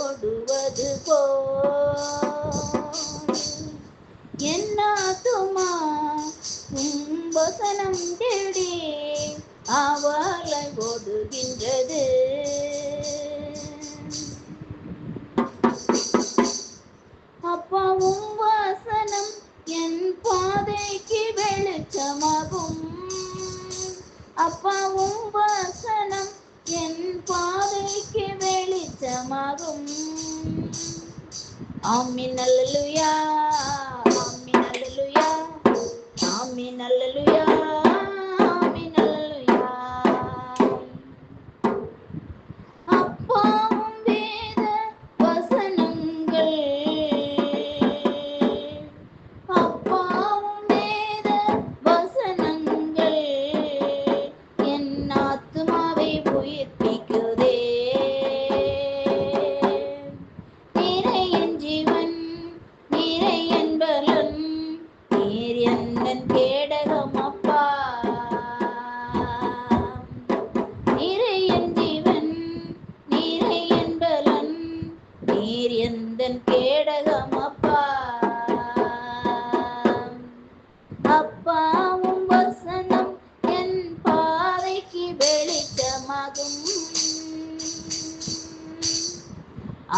ஓடுவது போல் என் ஆத்துமா வசனம் தேடி அவளை ஓடுகின்றது. அப்பாவும் வசனம் என் பாதைக்கு வெளிச்சமாகும். அப்பாவும் வசனம் என் பாதைக்கு வெளிச்சமாகும். ஆமென் அல்லேலூயா, ஆமென் அல்லேலூயா, ஆமென் அல்லேலூயா, ஆமென் அல்லேலூயா. அப்பாவும் வேத வசனங்கள், அப்பாவும் வேத வசனங்கள் என் ஆத்துமாவை உயிர்ப்பிக்குதே. நீரே என் ஜீவன், நீரே என் பலன், நீர் எந்தன் கேடகம் அப்பா. நீரே என் ஜீவன், நீரே என் பலன், நீர் எந்தன் கேடகம் அப்பா. அப்பாவும் வசனம் என் பாதைக்கு வெளிச்சமாகும்.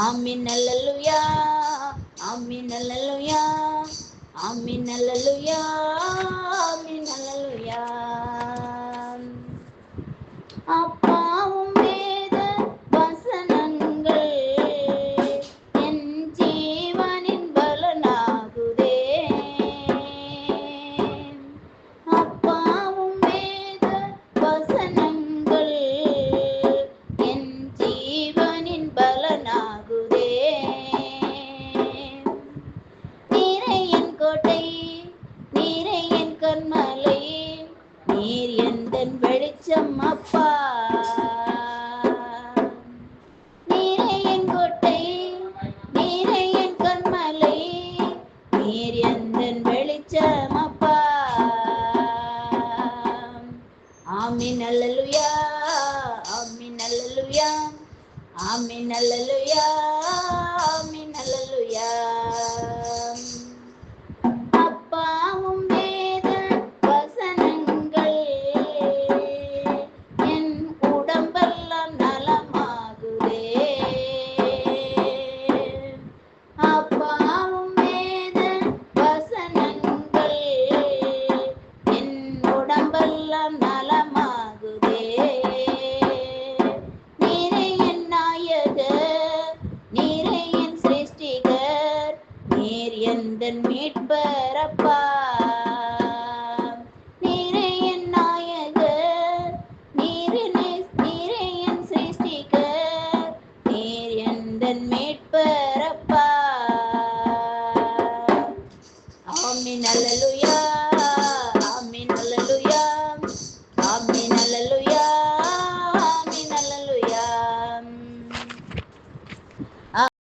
ஆமென் அல்லேலூயா, ஆமென் அல்லேலூயா, ஆமென் அல்லேலூயா, ஆமென் அல்லேலூயா. அப்பாவும் வேத வசனங்கள் என் ஜீவனின் பலனாகுதே. அப்பாவும் வேத வசனங்கள் என் ஜீவனின் பலனாகுதே. நீரே என் கோட்டை, நீரே என் கன்மலை, நீர் எந்தன் வெளிச்சம் அப்பா. நீரே என் கோட்டை, நீரே என் கன்மலை, நீர் எந்தன் வெளிச்சம் அப்பா. ஆமென் அல்லேலூயா, ஆமென் அல்லேலூயா, ஆமென் அல்லேலூயா, ஆமென் அல்லேலூயா. அப்பாவும் வேத வசனங்கள் என் உடம்பெல்லாம் நலமாகுதே. அப்பாவும் வேத வசனங்கள் என் உடம்பெல்லாம் நலமாகுதே. நீரே என் நாயகர், நீரே என் சிருஷ்டிகர், நீர் எந்தன் மீட்பர்